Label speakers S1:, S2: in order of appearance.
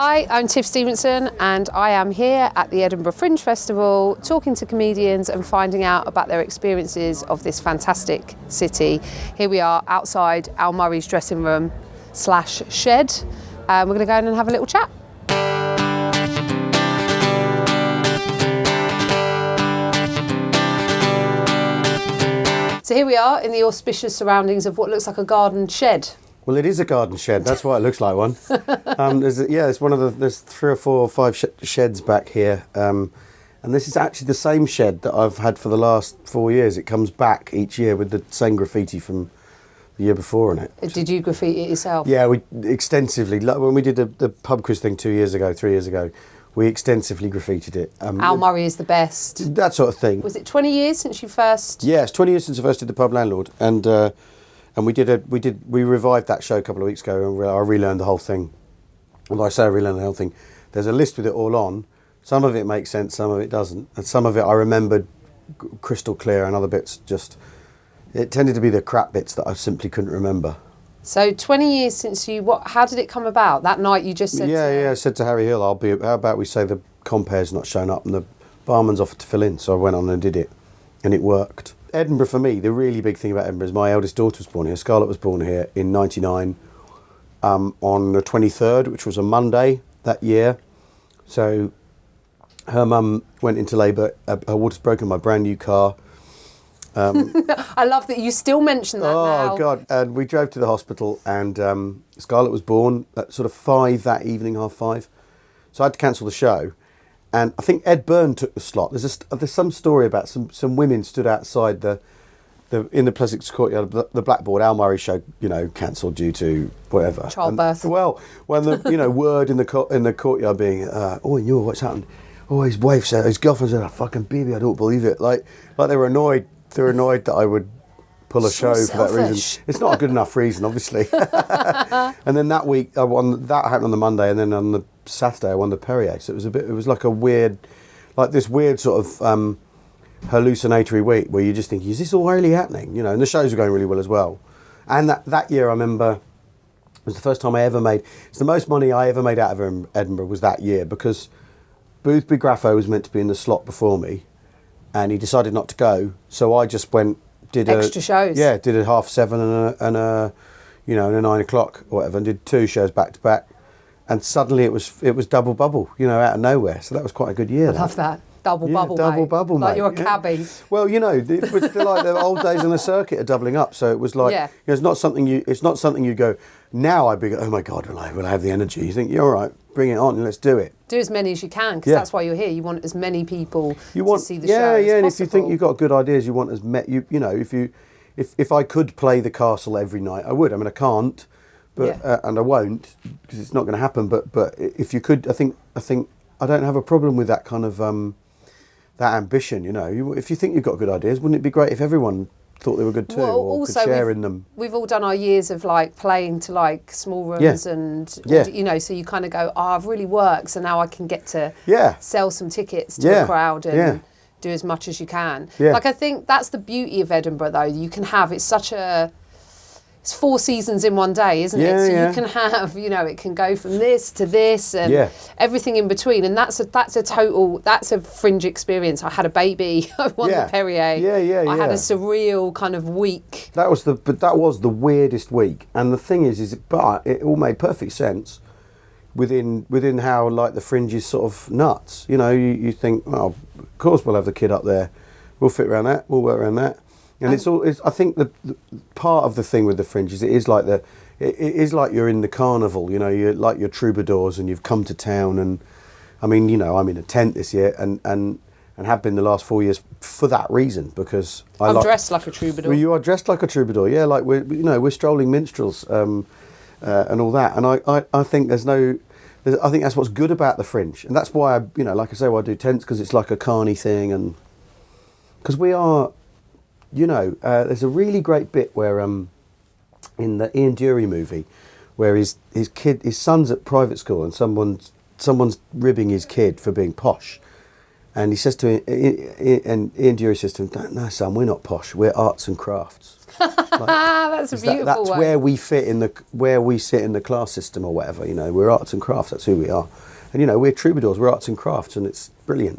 S1: Hi, I'm Tiff Stevenson and I am here at the Edinburgh Fringe Festival talking to comedians and finding out about their experiences of this fantastic city. Here we are outside Al Murray's dressing room / shed. We're going to go in and have a little chat. So here we are in the auspicious surroundings of what looks like a garden shed.
S2: Well, it is a garden shed. That's why it looks like one. It's one of the. There's 3 or 4 or 5 sheds back here, and this is actually the same shed that I've had for the last 4 years. It comes back each year with the same graffiti from the year before on it.
S1: Did you graffiti it yourself?
S2: Yeah, we extensively. When we did the pub quiz thing 3 years ago, we extensively graffitied it.
S1: Al Murray is the best.
S2: That sort of thing.
S1: Was it 20 years since you first?
S2: Yeah, it's 20 years since I first did the pub landlord, and we revived that show a couple of weeks ago, and I relearned the whole thing. Well, I say I relearned the whole thing. There's a list with it all on. Some of it makes sense, some of it doesn't, and some of it I remembered crystal clear, and other bits it tended to be the crap bits that I simply couldn't remember.
S1: So 20 years since how did it come about? That night you just said
S2: I said to Harry Hill, how about we say the compare's not shown up and the barman's offered to fill in, so I went on and did it, and it worked. Edinburgh, for me, the really big thing about Edinburgh is my eldest daughter was born here. Scarlett was born here in 99 on the 23rd, which was a Monday that year. So her mum went into labour. Her water's broken in my brand new car.
S1: I love that you still mention that now.
S2: Oh, God. And we drove to the hospital, and Scarlett was born at sort of 5 that evening, 5:30. So I had to cancel the show. And I think Ed Byrne took the slot. There's some story about some women stood outside in the Pleasance Courtyard, the Blackboard Al Murray show, cancelled due to whatever.
S1: Childbirth.
S2: Well, when the word in the courtyard being, what's happened? Oh, his wife said, his girlfriend said, a fucking baby, I don't believe it. Like they were annoyed. They were annoyed that I would pull a show for that reason. It's not a good enough reason, obviously. And then that week, that happened on the Monday, and then on the Saturday I won the Perrier. So it was like this weird sort of hallucinatory week where you just think, is this all really happening? And the shows were going really well as well. And that year I remember was the first time it's the most money I ever made out of Edinburgh was that year, because Boothby Graffo was meant to be in the slot before me, and he decided not to go. So I just did
S1: extra shows.
S2: Yeah, did a 7:30 and a 9 o'clock or whatever, and did 2 shows back to back. And suddenly it was double bubble, out of nowhere. So that was quite a good year.
S1: I love that. Double bubble,
S2: mate.
S1: Like you're a cabbie.
S2: Well, it was like the old days on the circuit are doubling up. So it was like, it's not something you go, now I'd be, oh my God, will I have the energy? You think, you're all right, bring it on, let's do it.
S1: Do as many as you can, because that's why you're here. You want as many people to see the show as
S2: and
S1: possible.
S2: if you think you've got good ideas, you want if I could play the castle every night, I would. I mean, I can't. But and I won't, because it's not going to happen. But if you could, I think I don't have a problem with that kind of that ambition. If you think you've got good ideas, wouldn't it be great if everyone thought they were good too, or could share in them?
S1: We've all done our years of playing to small rooms and so you kind of go, I've really worked, so now I can get to sell some tickets to a crowd and do as much as you can. Yeah. I think that's the beauty of Edinburgh, though. You can have it's 4 seasons in one day, isn't it? So you can have, it can go from this to this and everything in between. And that's a fringe experience. I had a baby. I won the Perrier. I had a surreal kind of week.
S2: That was the weirdest week. And the thing but it all made perfect sense within how the fringe is sort of nuts. You think, well, of course we'll have the kid up there. We'll fit around that. We'll work around that. And I think the part of the thing with the fringe is it is like you're in the carnival, you're like your troubadours and you've come to town. And I mean, I'm in a tent this year and have been the last 4 years for that reason, because
S1: I'm dressed like a troubadour.
S2: Well, you are dressed like a troubadour, yeah, like we're strolling minstrels and all that. And I think I think that's what's good about the fringe. And that's why like I say, I do tents, because it's like a carny thing, and because we are. There's a really great bit where in the Ian Dury movie, where his son's at private school and someone's ribbing his kid for being posh, And he says to him, and Ian Dury says to him, "No, Sam, we're not posh. We're arts and crafts."
S1: That's a beautiful
S2: That's
S1: way.
S2: where we fit in where we sit in the class system or whatever. You know, we're arts and crafts. That's who we are. And you know, we're troubadours. We're arts and crafts, and it's brilliant.